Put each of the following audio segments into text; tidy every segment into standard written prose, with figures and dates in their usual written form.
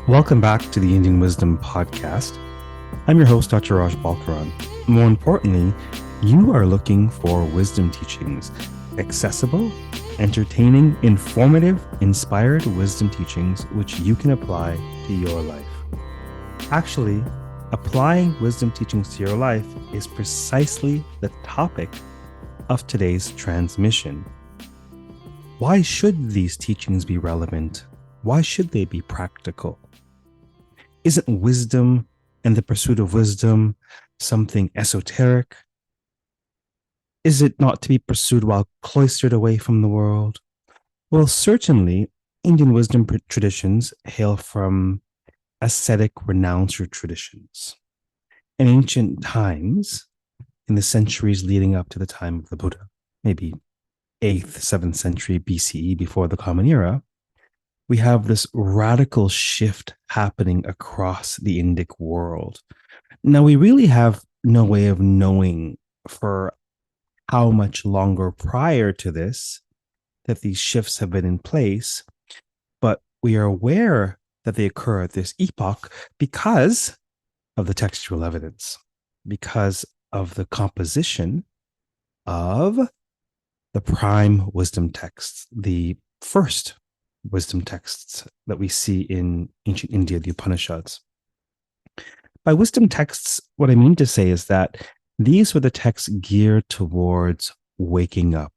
Welcome back to the Indian Wisdom Podcast. I'm your host, Dr. Raj Balkaran. More importantly, you are looking for wisdom teachings, accessible, entertaining, informative, inspired wisdom teachings which you can apply to your life. Actually, applying wisdom teachings to your life is precisely the topic of today's transmission. Why should these teachings be relevant? Why should they be practical? Isn't wisdom and the pursuit of wisdom something esoteric? Is it not to be pursued while cloistered away from the world? Well, certainly, Indian wisdom traditions hail from ascetic renouncer traditions. In ancient times, in the centuries leading up to the time of the Buddha, maybe 8th, 7th century BCE, before the Common Era, we have this radical shift happening across the Indic world. Now, we really have no way of knowing for how much longer prior to this that these shifts have been in place, but we are aware that they occur at this epoch because of the textual evidence, because of the composition of the prime wisdom texts, the first wisdom texts that we see in ancient India, the Upanishads. By wisdom texts, what I mean to say is that these were the texts geared towards waking up,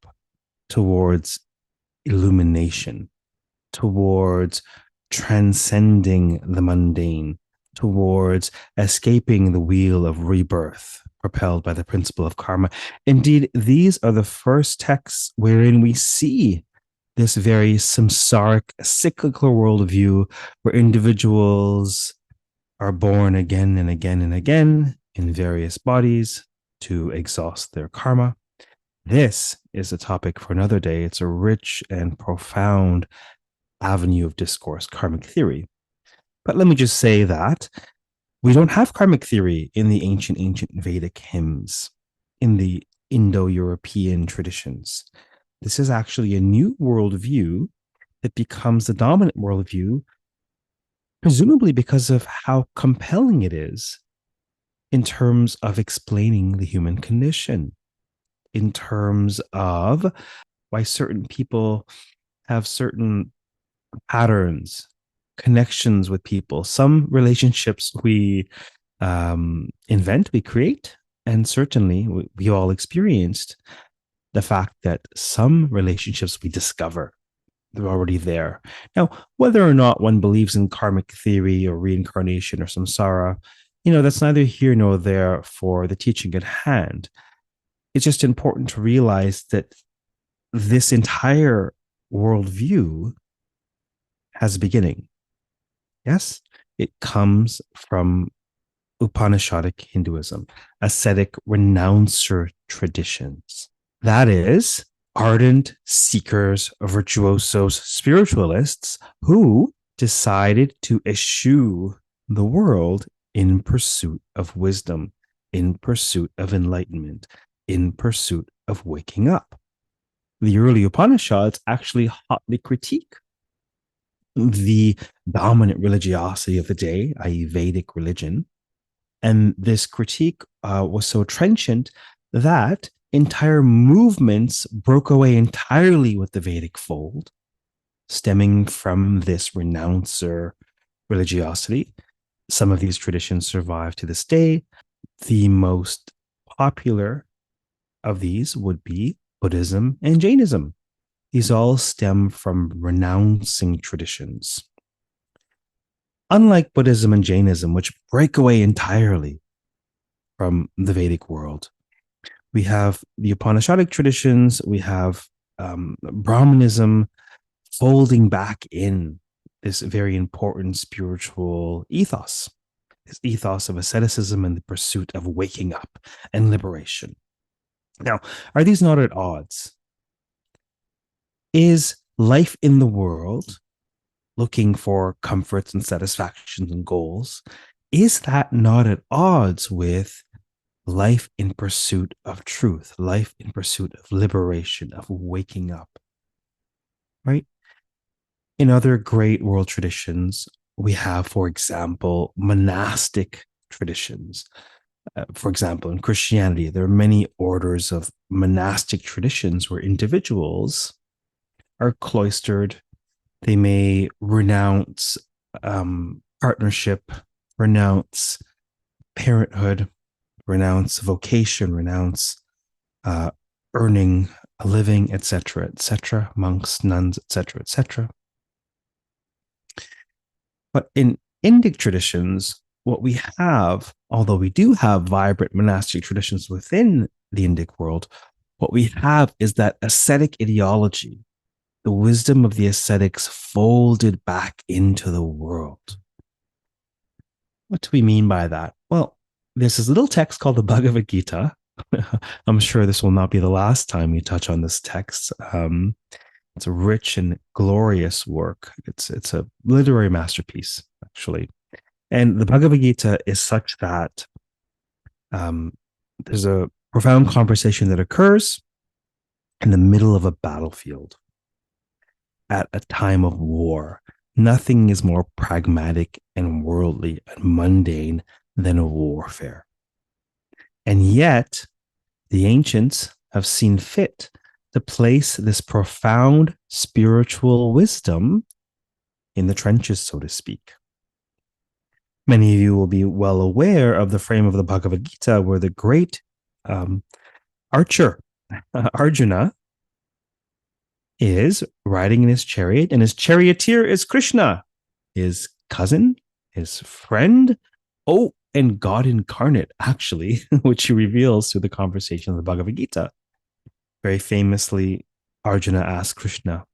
towards illumination, towards transcending the mundane, towards escaping the wheel of rebirth propelled by the principle of karma. Indeed, these are the first texts wherein we see this very samsaric, cyclical worldview where individuals are born again and again and again in various bodies to exhaust their karma. This is a topic for another day. It's a rich and profound avenue of discourse, karmic theory. But let me just say that we don't have karmic theory in the ancient Vedic hymns, in the Indo-European traditions. This is actually a new worldview that becomes the dominant worldview, presumably because of how compelling it is in terms of explaining the human condition, in terms of why certain people have certain patterns, connections with people. Some relationships we invent, we create, and certainly we all experienced the fact that some relationships we discover, they're already there. Now, whether or not one believes in karmic theory or reincarnation or samsara, that's neither here nor there for the teaching at hand. It's just important to realize that this entire worldview has a beginning. Yes, it comes from Upanishadic Hinduism, ascetic renouncer traditions. That is, ardent seekers, virtuosos, spiritualists who decided to eschew the world in pursuit of wisdom, in pursuit of enlightenment, in pursuit of waking up. The early Upanishads actually hotly critique the dominant religiosity of the day, i.e., Vedic religion. And this critique was so trenchant that entire movements broke away entirely with the Vedic fold, stemming from this renouncer religiosity. Some of these traditions survive to this day. The most popular of these would be Buddhism and Jainism. These all stem from renouncing traditions. Unlike Buddhism and Jainism, which break away entirely from the Vedic world, we have the Upanishadic traditions, we have Brahmanism folding back in this very important spiritual ethos, this ethos of asceticism and the pursuit of waking up and liberation. Now, are these not at odds? Is life in the world, looking for comforts and satisfactions and goals, is that not at odds with life in pursuit of truth, life in pursuit of liberation, of waking up? Right? In other great world traditions, we have, for example, monastic traditions. For example, in Christianity, there are many orders of monastic traditions where individuals are cloistered. They may renounce partnership, renounce parenthood, renounce vocation, renounce earning a living, etc., etc., monks, nuns, etc., etc. But in Indic traditions, what we have, although we do have vibrant monastic traditions within the Indic world, what we have is that ascetic ideology, the wisdom of the ascetics folded back into the world. What do we mean by that? Well, there's this little text called the Bhagavad Gītā. I'm sure this will not be the last time we touch on this text. It's a rich and glorious work. It's a literary masterpiece, actually. And the Bhagavad Gītā is such that there's a profound conversation that occurs in the middle of a battlefield at a time of war. Nothing is more pragmatic and worldly and mundane than a warfare. And yet, the ancients have seen fit to place this profound spiritual wisdom in the trenches, so to speak. Many of you will be well aware of the frame of the Bhagavad Gītā, where the great archer, Arjuna, is riding in his chariot, and his charioteer is Krishna, his cousin, his friend, and God incarnate, actually, which he reveals through the conversation of the Bhagavad Gītā. Very famously, Arjuna asked Krishna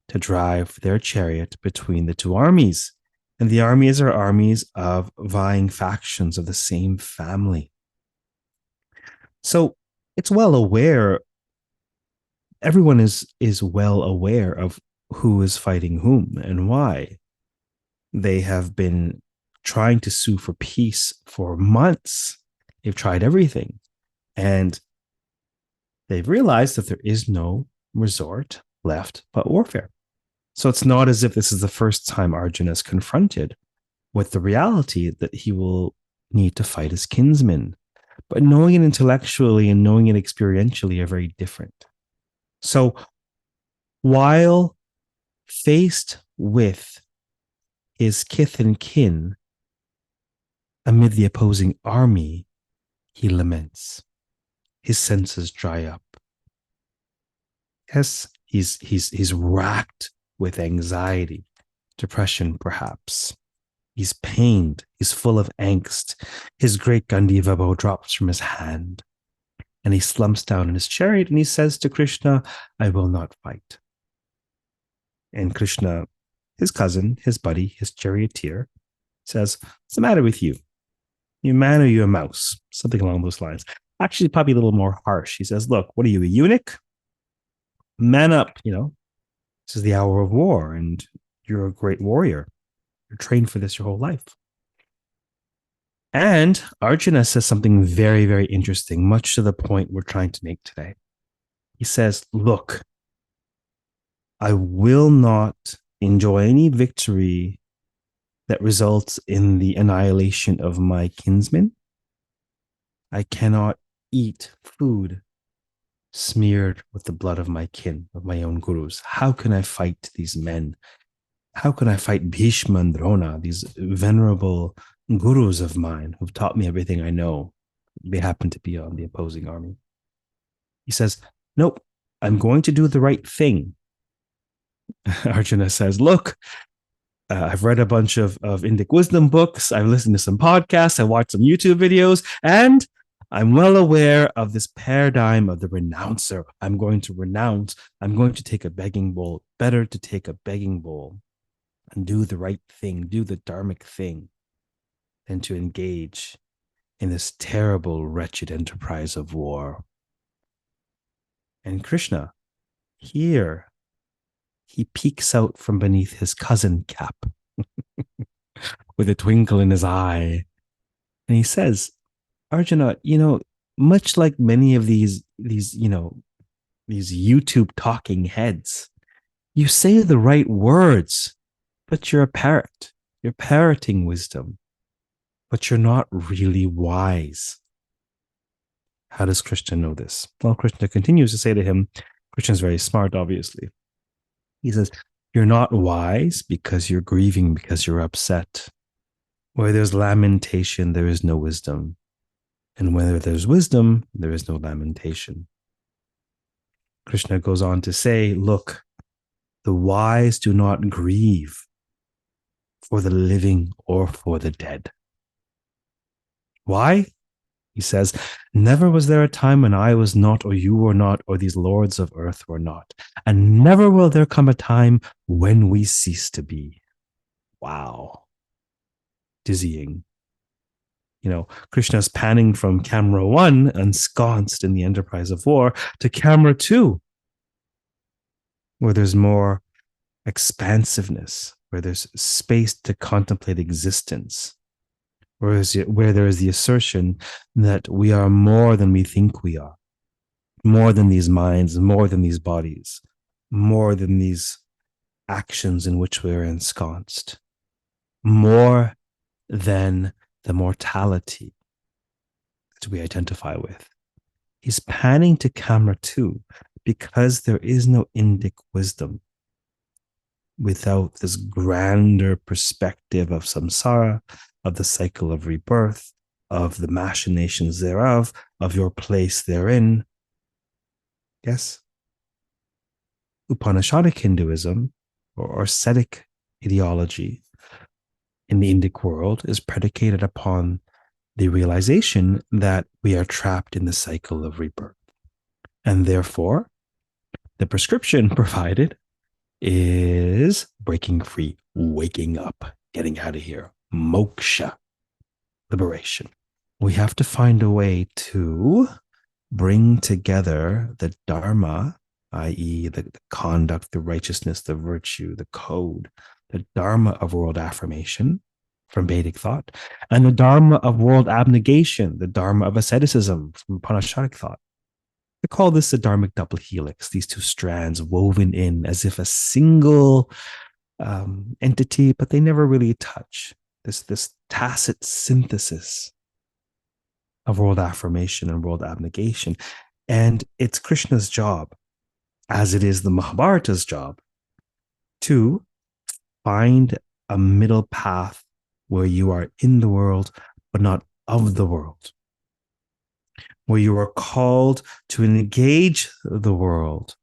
to drive their chariot between the two armies. And the armies are armies of vying factions of the same family. So it's well aware, everyone is well aware of who is fighting whom and why. They have been trying to sue for peace for months. They've tried everything. And they've realized that there is no resort left but warfare. So it's not as if this is the first time Arjuna is confronted with the reality that he will need to fight his kinsmen. But knowing it intellectually and knowing it experientially are very different. So while faced with his kith and kin amid the opposing army, he laments. His senses dry up. Yes, he's racked with anxiety, depression, perhaps. He's pained. He's full of angst. His great Gandiva bow drops from his hand, and he slumps down in his chariot, and he says to Krishna, I will not fight. And Krishna, his cousin, his buddy, his charioteer, says, what's the matter with you? You a man or you a mouse? Something along those lines. Actually, probably a little more harsh. He says, look, what are you, a eunuch? Man up, This is the hour of war, and you're a great warrior. You're trained for this your whole life. And Arjuna says something very, very interesting, much to the point we're trying to make today. He says, look, I will not enjoy any victory that results in the annihilation of my kinsmen. I cannot eat food smeared with the blood of my kin, of my own gurus. How can I fight these men? How can I fight Bhishma and Drona, these venerable gurus of mine who've taught me everything I know? They happen to be on the opposing army. He says, nope, I'm going to do the right thing. Arjuna says, look, I've read a bunch of Indic wisdom books. I've listened to some podcasts. I watched some YouTube videos, and I'm well aware of this paradigm of the renouncer. I'm going to renounce. I'm going to take a begging bowl. Better to take a begging bowl and do the right thing, do the dharmic thing, than to engage in this terrible, wretched enterprise of war. And Krishna, here, he peeks out from beneath his cousin cap with a twinkle in his eye. And he says, Arjuna, much like many of these YouTube talking heads, you say the right words, but you're a parrot. You're parroting wisdom, but you're not really wise. How does Krishna know this? Well, Krishna continues to say to him, Krishna's very smart, obviously. He says, you're not wise because you're grieving, because you're upset. Where there's lamentation, there is no wisdom. And where there's wisdom, there is no lamentation. Krishna goes on to say, look, the wise do not grieve for the living or for the dead. Why? He says, never was there a time when I was not, or you were not, or these lords of earth were not. And never will there come a time when we cease to be. Wow. Dizzying. You know, Krishna's panning from camera 1, ensconced in the enterprise of war, to camera 2, where there's more expansiveness, where there's space to contemplate existence, where there is the assertion that we are more than we think we are, more than these minds, more than these bodies, more than these actions in which we are ensconced, more than the mortality that we identify with. He's panning to camera 2 because there is no Indic wisdom without this grander perspective of samsara, of the cycle of rebirth, of the machinations thereof, of your place therein. Yes? Upanishadic Hinduism or ascetic ideology in the Indic world is predicated upon the realization that we are trapped in the cycle of rebirth. And therefore, the prescription provided is breaking free, waking up, getting out of here, moksha, liberation. We have to find a way to bring together the dharma, i.e., the conduct, the righteousness, the virtue, the code, the dharma of world affirmation from Vedic thought, and the dharma of world abnegation, the dharma of asceticism from Upanishadic thought. We call this the dharmic double helix, these two strands woven in as if a single entity, but they never really touch. This tacit synthesis of world affirmation and world abnegation. And it's Krishna's job, as it is the Mahabharata's job, to find a middle path where you are in the world, but not of the world, where you are called to engage the world,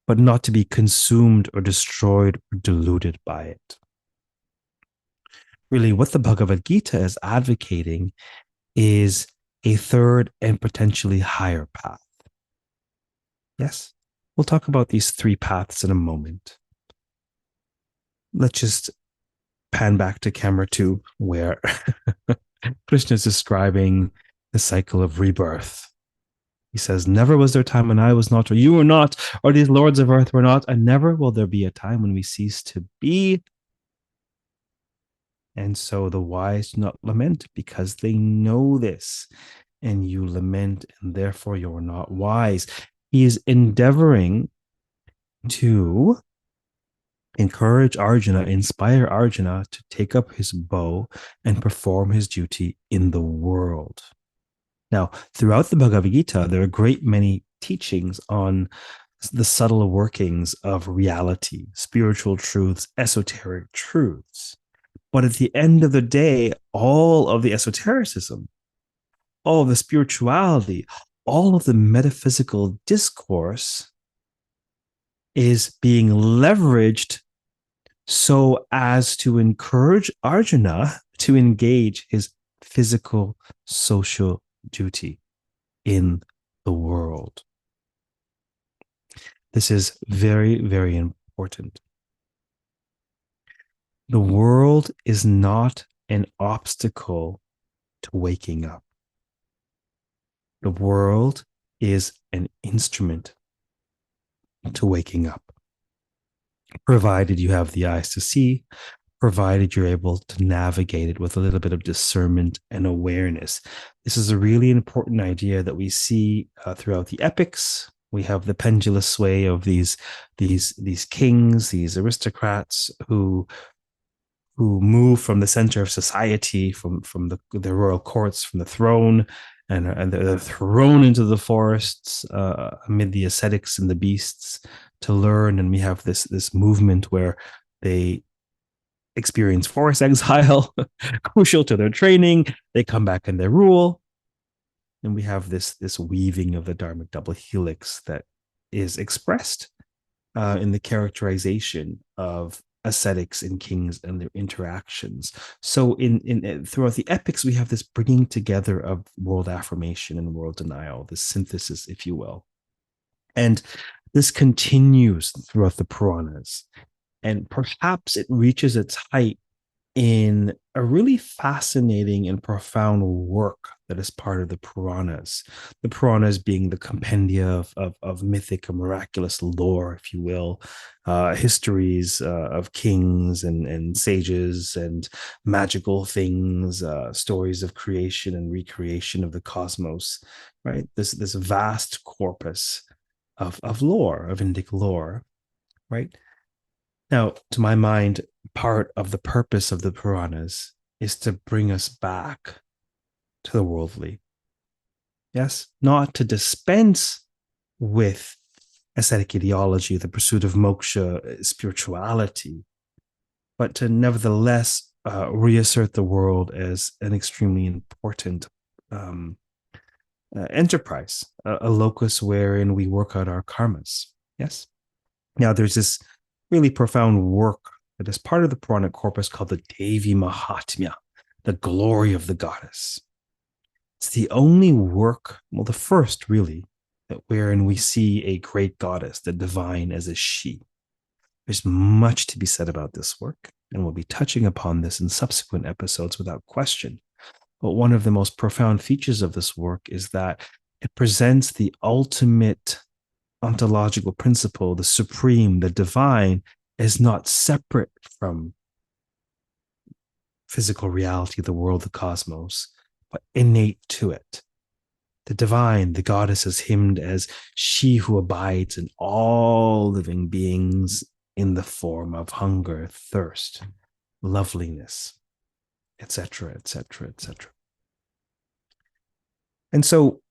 but not to be consumed or destroyed or diluted by it. Really, what the Bhagavad Gītā is advocating is a third and potentially higher path. Yes, we'll talk about these 3 paths in a moment. Let's just pan back to camera 2, where Krishna is describing the cycle of rebirth. He says, never was there a time when I was not, or you were not, or these lords of earth were not, and never will there be a time when we cease to be. And so the wise do not lament because they know this, and you lament, and therefore you're not wise. He is endeavoring to encourage Arjuna, inspire Arjuna to take up his bow and perform his duty in the world. Now, throughout the Bhagavad Gītā, there are a great many teachings on the subtle workings of reality, spiritual truths, esoteric truths. But at the end of the day, all of the esotericism, all of the spirituality, all of the metaphysical discourse is being leveraged so as to encourage Arjuna to engage his physical, social duty in the world. This is very, very important. The world is not an obstacle to waking up. The world is an instrument to waking up, provided you have the eyes to see, provided you're able to navigate it with a little bit of discernment and awareness. This is a really important idea that we see throughout the epics. We have the pendulous sway of these kings, these aristocrats who who move from the center of society, from the royal courts, from the throne, and they're thrown into the forests amid the ascetics and the beasts to learn. And we have this movement where they experience forest exile, crucial to their training. They come back and they rule. And we have this weaving of the Dharmic double helix that is expressed in the characterization of ascetics and kings and their interactions. So in throughout the epics, we have this bringing together of world affirmation and world denial, this synthesis, if you will. And this continues throughout the Puranas. And perhaps it reaches its height in a really fascinating and profound work that is part of the Puranas. The Puranas being the compendia of mythic and miraculous lore, if you will, histories of kings and sages and magical things, stories of creation and recreation of the cosmos, right? This vast corpus of lore, of Indic lore, right? Now, to my mind, part of the purpose of the Puranas is to bring us back to the worldly. Yes, not to dispense with ascetic ideology, the pursuit of moksha, spirituality, but to nevertheless reassert the world as an extremely important enterprise, a locus wherein we work out our karmas. Yes. Now, there's this really profound work that is part of the Purana corpus called the Devi Mahatmya, the glory of the goddess. It's the only work, well, the first really, wherein we see a great goddess, the divine, as a she. There's much to be said about this work, and we'll be touching upon this in subsequent episodes without question. But one of the most profound features of this work is that it presents the ultimate ontological principle, the supreme, the divine, is not separate from physical reality, the world, the cosmos, but innate to it. The divine, the goddess, is hymned as she who abides in all living beings in the form of hunger, thirst, loveliness, etc., etc., etc. And so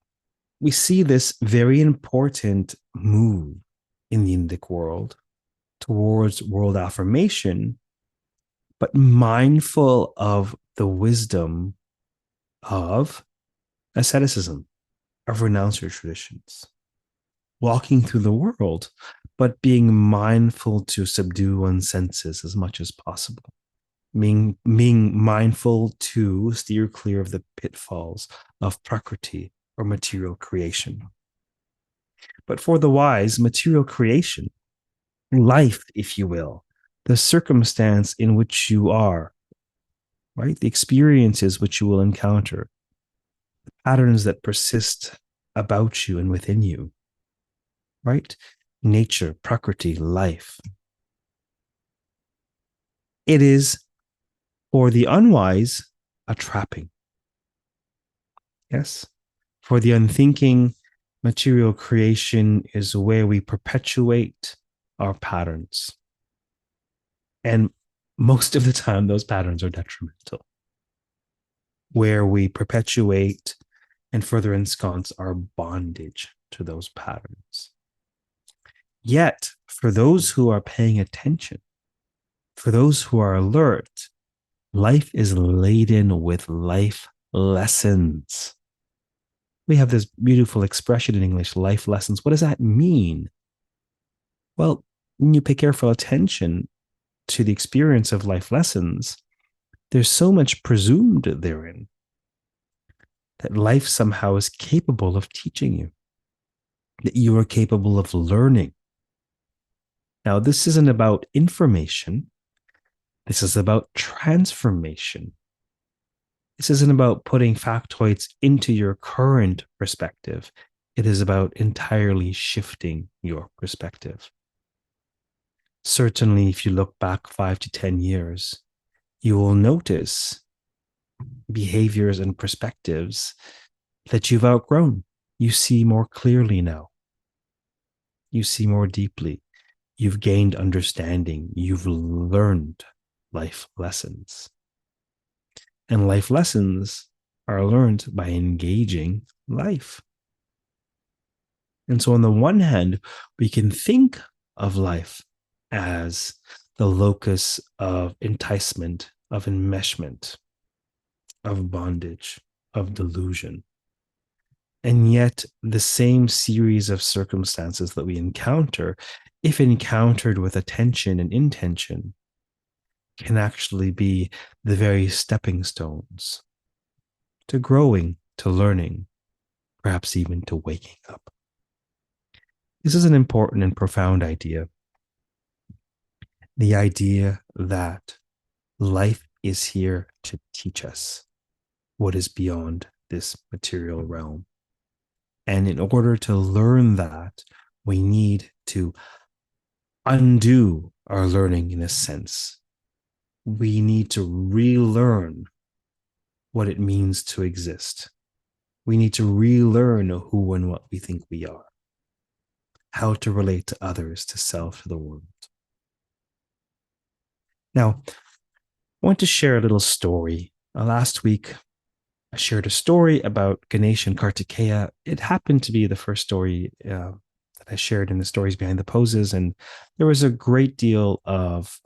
we see this very important move in the Indic world towards world affirmation, but mindful of the wisdom of asceticism, of renouncer traditions, walking through the world, but being mindful to subdue one's senses as much as possible, being mindful to steer clear of the pitfalls of prakriti, or material creation. But for the wise, material creation, life, if you will, the circumstance in which you are, right? The experiences which you will encounter, the patterns that persist about you and within you, right? Nature, prakriti, life. It is, for the unwise, a trapping. Yes? For the unthinking, material creation is where we perpetuate our patterns. And most of the time, those patterns are detrimental, where we perpetuate and further ensconce our bondage to those patterns. Yet, for those who are paying attention, for those who are alert, life is laden with life lessons. We have this beautiful expression in English, life lessons. What does that mean? Well, when you pay careful attention to the experience of life lessons, there's so much presumed therein that life somehow is capable of teaching you, that you are capable of learning. Now, this isn't about information. This is about transformation. This isn't about putting factoids into your current perspective. It is about entirely shifting your perspective. Certainly, if you look back 5 to 10 years, you will notice behaviors and perspectives that you've outgrown. You see more clearly now. You see more deeply. You've gained understanding. You've learned life lessons. And life lessons are learned by engaging life. And so, on the one hand, we can think of life as the locus of enticement, of enmeshment, of bondage, of delusion. And yet, the same series of circumstances that we encounter, if encountered with attention and intention, can actually be the very stepping stones to growing, to learning, perhaps even to waking up. This is an important and profound idea. The idea that life is here to teach us what is beyond this material realm. And in order to learn that, we need to undo our learning in a sense. We need to relearn what it means to exist. We need to relearn who and what we think we are, how to relate to others, to self, to the world. Now, I want to share a little story. Last week, I shared a story about Ganesh and Kartikeya. It happened to be the first story that I shared in the Stories Behind the Poses, and there was a great deal of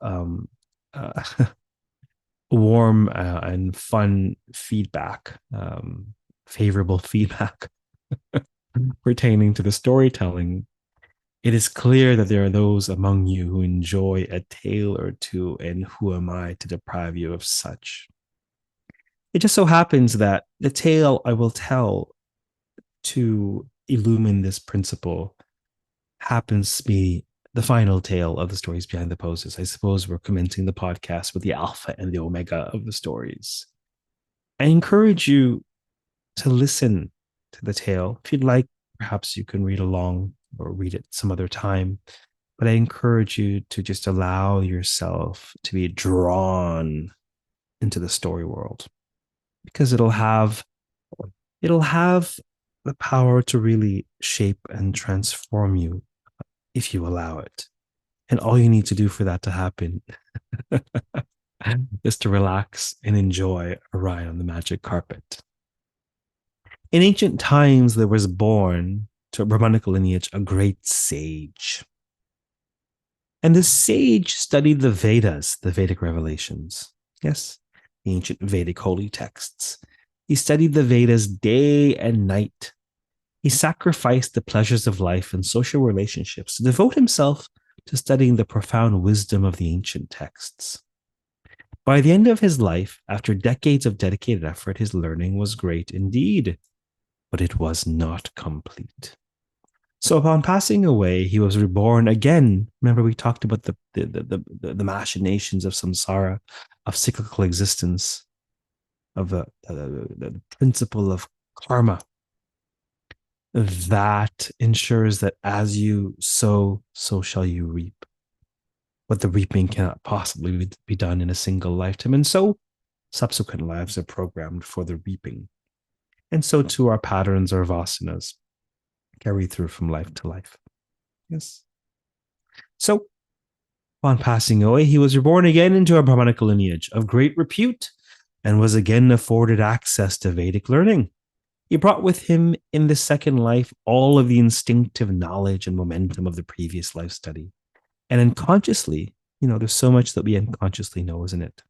warm and fun feedback, favorable feedback pertaining to the storytelling. It is clear that there are those among you who enjoy a tale or two, and who am I to deprive you of such? It just so happens that the tale I will tell to illumine this principle happens to be the final tale of the Stories Behind the Poses. I suppose we're commencing the podcast with the alpha and the omega of the stories. I encourage you to listen to the tale. If you'd like, perhaps you can read along or read it some other time. But I encourage you to just allow yourself to be drawn into the story world, because it'll have the power to really shape and transform you if you allow it. And all you need to do for that to happen is to relax and enjoy a ride on the magic carpet. In ancient times, there was born to a Brahmanical lineage a great sage. And this sage studied the Vedas, the Vedic revelations. Yes, the ancient Vedic holy texts. He studied the Vedas day and night. He sacrificed the pleasures of life and social relationships to devote himself to studying the profound wisdom of the ancient texts. By the end of his life, after decades of dedicated effort, his learning was great indeed, but it was not complete. So upon passing away, he was reborn again. Remember, we talked about the machinations of samsara, of cyclical existence, of the principle of karma that ensures that as you sow, so shall you reap. But the reaping cannot possibly be done in a single lifetime. And so subsequent lives are programmed for the reaping. And so too our patterns, our vasanas, carry through from life to life. Yes. So upon passing away, he was reborn again into a Brahmanical lineage of great repute and was again afforded access to Vedic learning. He brought with him in this second life all of the instinctive knowledge and momentum of the previous life study. And unconsciously, there's so much that we unconsciously know, isn't it?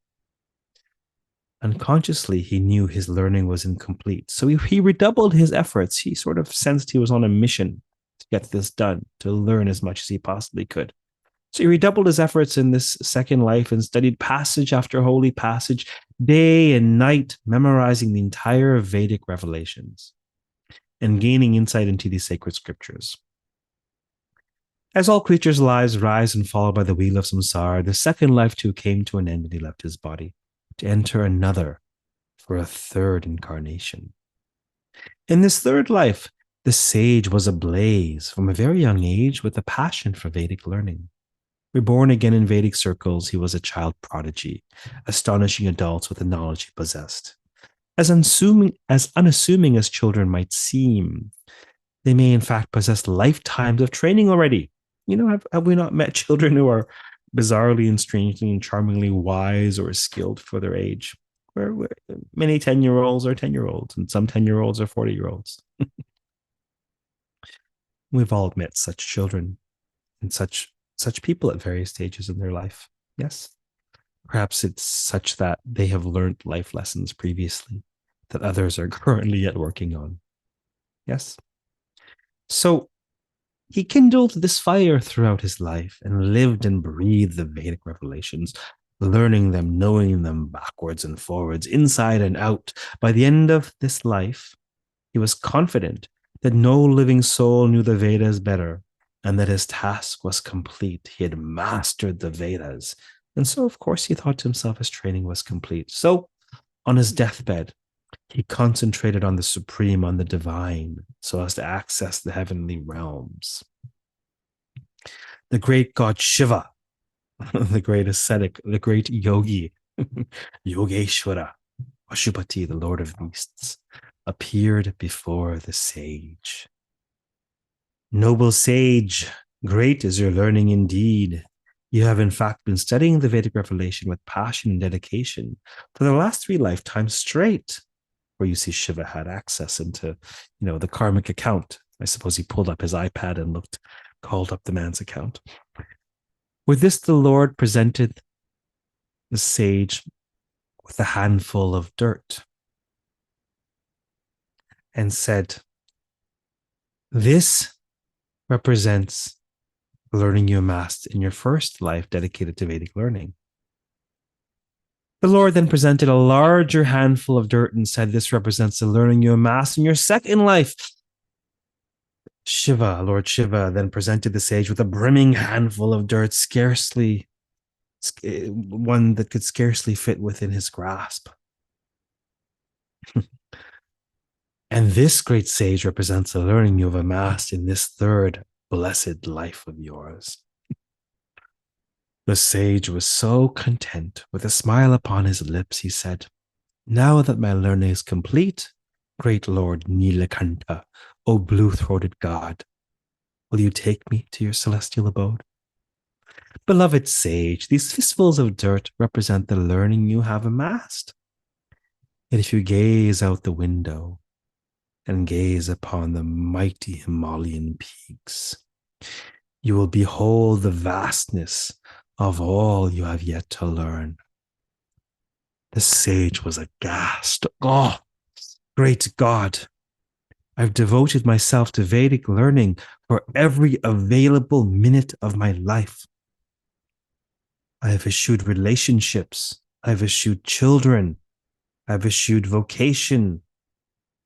Unconsciously, he knew his learning was incomplete. So he redoubled his efforts. He sort of sensed he was on a mission to get this done, to learn as much as he possibly could. So he redoubled his efforts in this second life and studied passage after holy passage, day and night, memorizing the entire Vedic revelations and gaining insight into these sacred scriptures. As all creatures' lives rise and fall by the wheel of samsara, the second life too came to an end, and he left his body to enter another for a third incarnation. In this third life, the sage was ablaze from a very young age with a passion for Vedic learning. Reborn again in Vedic circles, he was a child prodigy, astonishing adults with the knowledge he possessed. As unassuming as children might seem, they may in fact possess lifetimes of training already. Have we not met children who are bizarrely and strangely and charmingly wise or skilled for their age. Where many 10-year-olds are 10-year-olds, and some 10-year-olds are 40-year-olds. We've all met such children and such people at various stages in their life. Yes. Perhaps it's such that they have learned life lessons previously that others are currently yet working on. Yes. So he kindled this fire throughout his life and lived and breathed the Vedic revelations, learning them, knowing them backwards and forwards, inside and out. By the end of this life, he was confident that no living soul knew the Vedas better and that his task was complete. He had mastered the Vedas. And so, of course, he thought to himself his training was complete. So, on his deathbed, he concentrated on the supreme, on the divine, so as to access the heavenly realms. The great god Shiva, the great ascetic, the great yogi, Yogeshwara, Pashupati, the lord of beasts, appeared before the sage. Noble sage, great is your learning indeed. You have in fact been studying the Vedic revelation with passion and dedication for the last 3 lifetimes straight. Where you see Shiva had access into, the karmic account. I suppose he pulled up his iPad and called up the man's account. With this, the Lord presented the sage with a handful of dirt and said, "This represents learning you amassed in your first life dedicated to Vedic learning." The Lord then presented a larger handful of dirt and said, "This represents the learning you amassed in your second life." Lord Shiva, then presented the sage with a brimming handful of dirt, one that could scarcely fit within his grasp. And this great sage represents the learning you have amassed in this third blessed life of yours. The sage was so content, with a smile upon his lips, he said, "Now that my learning is complete, great Lord Nilakanta, O blue-throated God, will you take me to your celestial abode? Beloved sage, these fistfuls of dirt represent the learning you have amassed. Yet if you gaze out the window and gaze upon the mighty Himalayan peaks, you will behold the vastness of all you have yet to learn." The sage was aghast. "Oh, great God, I've devoted myself to Vedic learning for every available minute of my life. I have eschewed relationships. I've eschewed children. I've eschewed vocation.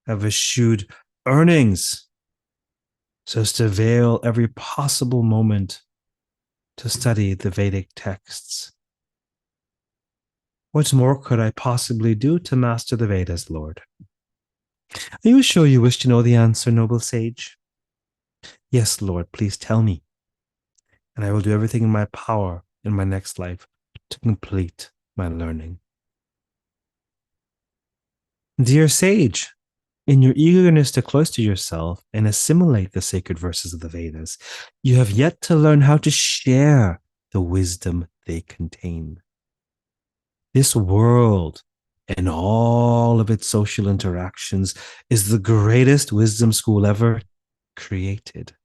I've eschewed earnings, so as to avail every possible moment to study the Vedic texts. What more could I possibly do to master the Vedas, Lord?" "Are you sure you wish to know the answer, noble sage?" "Yes, Lord, please tell me, and I will do everything in my power in my next life to complete my learning." "Dear sage, in your eagerness to cloister yourself and assimilate the sacred verses of the Vedas, you have yet to learn how to share the wisdom they contain. This world and all of its social interactions is the greatest wisdom school ever created."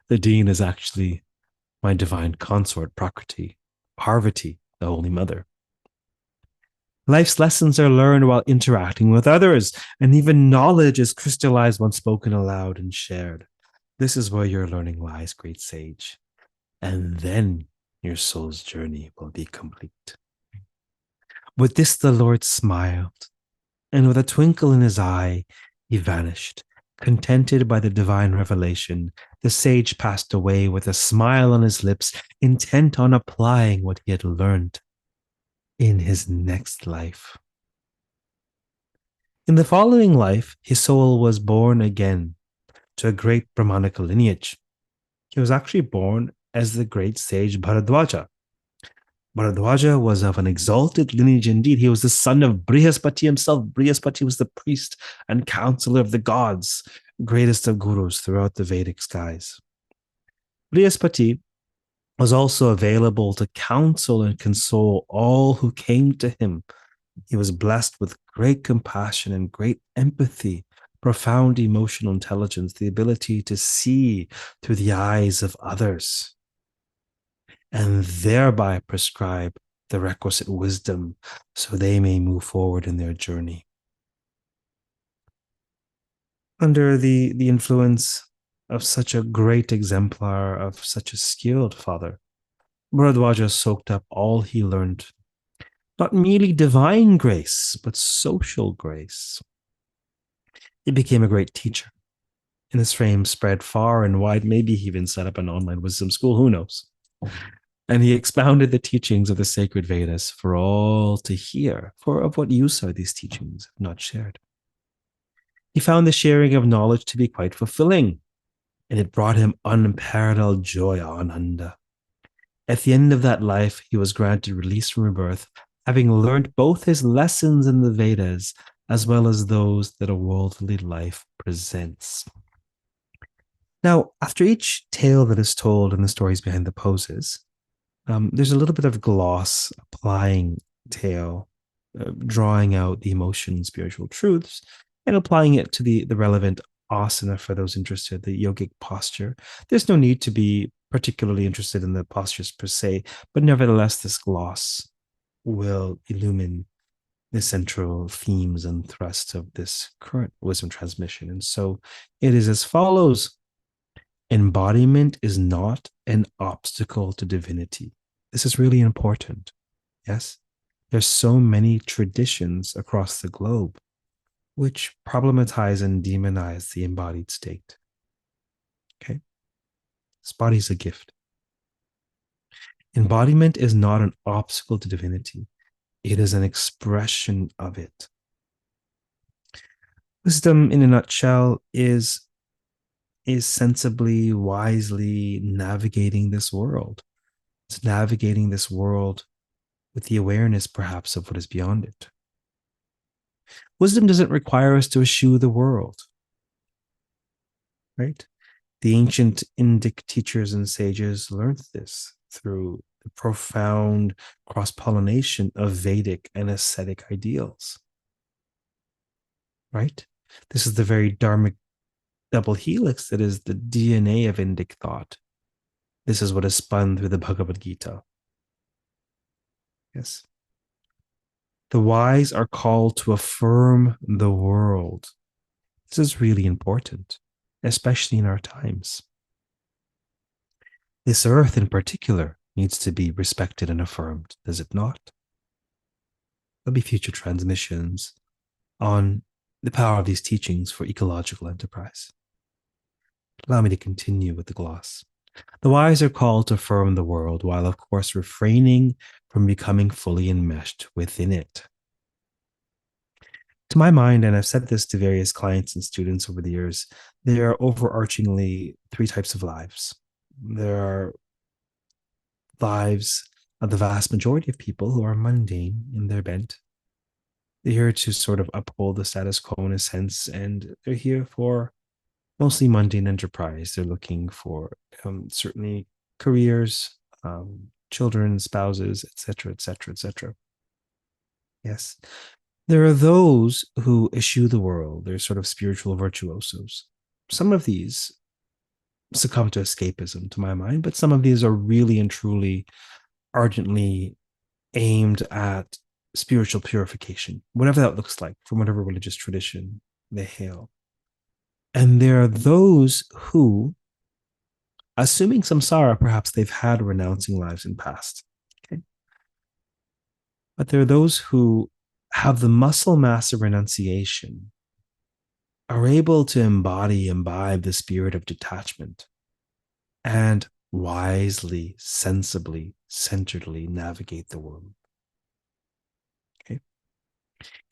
The dean is actually my divine consort, Prakriti, Parvati, the Holy Mother. Life's lessons are learned while interacting with others, and even knowledge is crystallized when spoken aloud and shared. This is where your learning lies, great sage. And then your soul's journey will be complete. With this, the Lord smiled, and with a twinkle in his eye, he vanished. Contented by the divine revelation, the sage passed away with a smile on his lips, intent on applying what he had learned in his next life. In the following life, his soul was born again to a great Brahmanical lineage. He was actually born as the great sage Bharadwaja. Bharadwaja was of an exalted lineage indeed. He was the son of Brihaspati himself. Brihaspati was the priest and counselor of the gods, greatest of gurus throughout the Vedic skies. Brihaspati was also available to counsel and console all who came to him. He was blessed with great compassion and great empathy, profound emotional intelligence, the ability to see through the eyes of others, and thereby prescribe the requisite wisdom so they may move forward in their journey. Under the influence of such a great exemplar, of such a skilled father, Bharadwaja soaked up all he learned, not merely divine grace, but social grace. He became a great teacher, and his fame spread far and wide. Maybe he even set up an online wisdom school, who knows? And he expounded the teachings of the sacred Vedas for all to hear. For of what use are these teachings if not shared? He found the sharing of knowledge to be quite fulfilling, and it brought him unparalleled joy, ananda. At the end of that life, he was granted release from rebirth, having learned both his lessons in the Vedas as well as those that a worldly life presents. Now, after each tale that is told in the stories behind the poses, there's a little bit of gloss applying tale, drawing out the emotion and spiritual truths and applying it to the relevant asana for those interested, the yogic posture. There's no need to be particularly interested in the postures per se, but nevertheless, this gloss will illumine the central themes and thrusts of this current wisdom transmission. And so it is as follows. Embodiment is not an obstacle to divinity. This is really important. Yes, there's so many traditions across the globe which problematize and demonize the embodied state. Okay, this body is a gift. Embodiment is not an obstacle to divinity. It is an expression of it. Wisdom, in a nutshell, is sensibly, wisely navigating this world. It's navigating this world with the awareness, perhaps, of what is beyond it. Wisdom doesn't require us to eschew the world, right? The ancient Indic teachers and sages learned this through the profound cross-pollination of Vedic and ascetic ideals, right? This is the very dharmic double helix that is the DNA of Indic thought. This is what is spun through the Bhagavad Gītā. Yes. The wise are called to affirm the world. This is really important, especially in our times. This earth in particular needs to be respected and affirmed, does it not? There'll be future transmissions on the power of these teachings for ecological enterprise. Allow me to continue with the gloss. The wise are called to affirm the world, while of course refraining from becoming fully enmeshed within it. To my mind, and I've said this to various clients and students over the years, there are overarchingly three types of lives. There are lives of the vast majority of people who are mundane in their bent. They're here to sort of uphold the status quo in a sense, and they're here for mostly mundane enterprise. They're looking for certainly careers, children, spouses, etc., etc., etc. Yes. There are those who eschew the world. They're sort of spiritual virtuosos. Some of these succumb to escapism, to my mind, but some of these are really and truly ardently aimed at spiritual purification, whatever that looks like, from whatever religious tradition they hail. And there are those who, assuming samsara, perhaps they've had renouncing lives in past. Okay? But there are those who have the muscle mass of renunciation, are able to imbibe the spirit of detachment, and wisely, sensibly, centeredly navigate the world. Okay.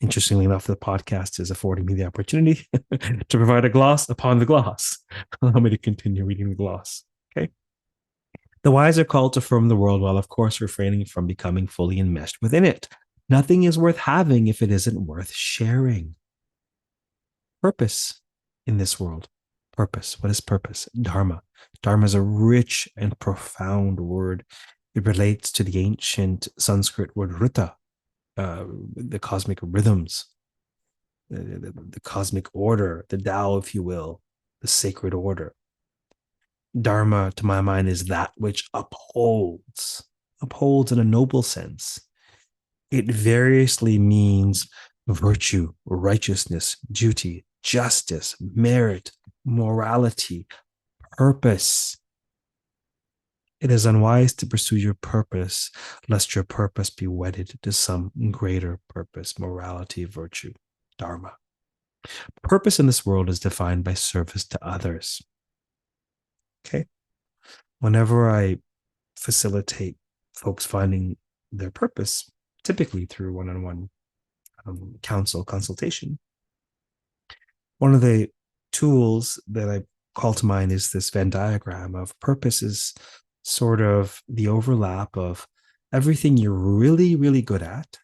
Interestingly enough, the podcast is affording me the opportunity to provide a gloss upon the gloss. Allow me to continue reading the gloss. Okay. The wise are called to affirm the world while, of course, refraining from becoming fully enmeshed within it. Nothing is worth having if it isn't worth sharing. Purpose in this world. Purpose. What is purpose? Dharma. Dharma is a rich and profound word. It relates to the ancient Sanskrit word rita, the cosmic rhythms, the cosmic order, the Tao, if you will, the sacred order. Dharma, to my mind, is that which upholds in a noble sense. It variously means virtue, righteousness, duty, justice, merit, morality, purpose. It is unwise to pursue your purpose, lest your purpose be wedded to some greater purpose, morality, virtue, dharma. Purpose in this world is defined by service to others. Okay? Whenever I facilitate folks finding their purpose, typically through one-on-one consultation, one of the tools that I call to mind is this Venn diagram of purpose is sort of the overlap of everything you're really, really good at,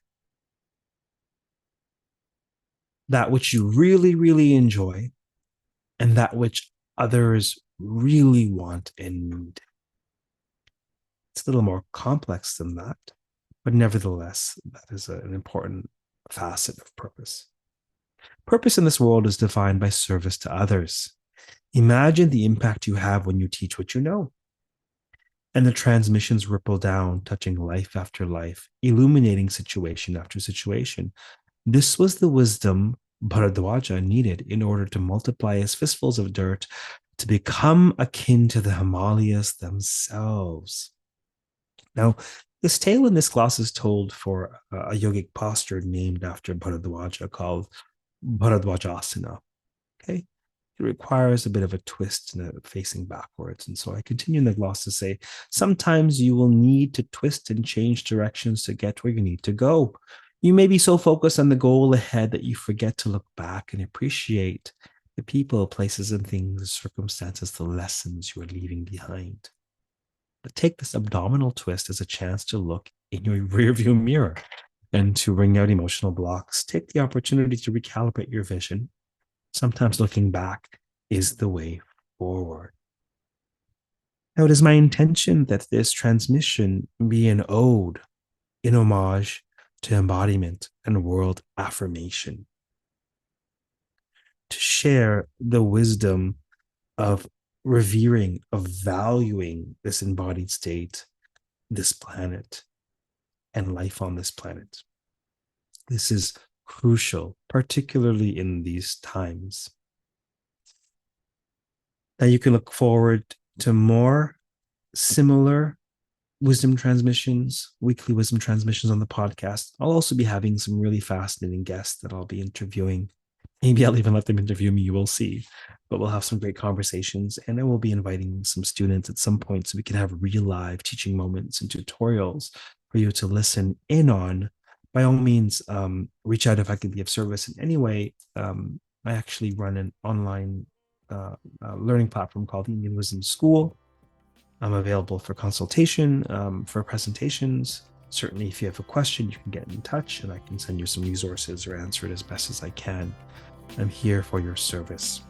that which you really, really enjoy, and that which others really want and need. It's a little more complex than that, but nevertheless, that is an important facet of purpose. Purpose in this world is defined by service to others. Imagine the impact you have when you teach what you know. And the transmissions ripple down, touching life after life, illuminating situation after situation. This was the wisdom Bharadwaja needed in order to multiply his fistfuls of dirt to become akin to the Himalayas themselves. Now, this tale in this class is told for a yogic posture named after Bharadwaja called Bharadwajasana. Okay? It requires a bit of a twist and a facing backwards. And so I continue in the gloss to say, sometimes you will need to twist and change directions to get where you need to go. You may be so focused on the goal ahead that you forget to look back and appreciate the people, places, and things, the circumstances, the lessons you are leaving behind. But take this abdominal twist as a chance to look in your rearview mirror and to wring out emotional blocks. Take the opportunity to recalibrate your vision. Sometimes looking back is the way forward. Now, it is my intention that this transmission be an ode in homage to embodiment and world affirmation, to share the wisdom of revering, of valuing this embodied state, this planet, and life on this planet. This is crucial, particularly in these times. Now you can look forward to more similar wisdom transmissions, weekly wisdom transmissions on the podcast. I'll also be having some really fascinating guests that I'll be interviewing. Maybe I'll even let them interview me, you will see. But we'll have some great conversations, and I will be inviting some students at some point so we can have real live teaching moments and tutorials for you to listen in on. By all means, reach out if I can be of service in any way. I actually run an online learning platform called the Indian Wisdom School. I'm available for consultation, for presentations. Certainly, if you have a question, you can get in touch and I can send you some resources or answer it as best as I can. I'm here for your service.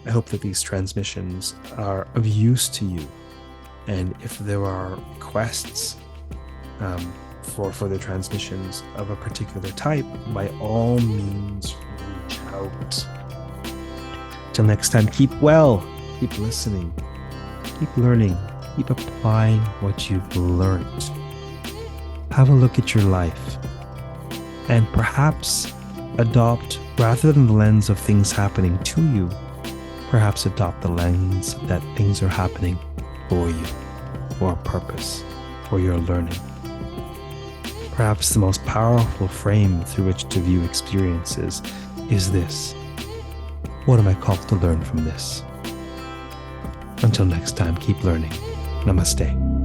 I hope that these transmissions are of use to you. And if there are requests for further transmissions of a particular type, by all means, reach out. Till next time, keep well, keep listening, keep learning, keep applying what you've learned. Have a look at your life and perhaps adopt, rather than the lens of things happening to you, perhaps adopt the lens that things are happening for you, for a purpose, for your learning. Perhaps the most powerful frame through which to view experiences is this: what am I called to learn from this? Until next time, keep learning. Namaste.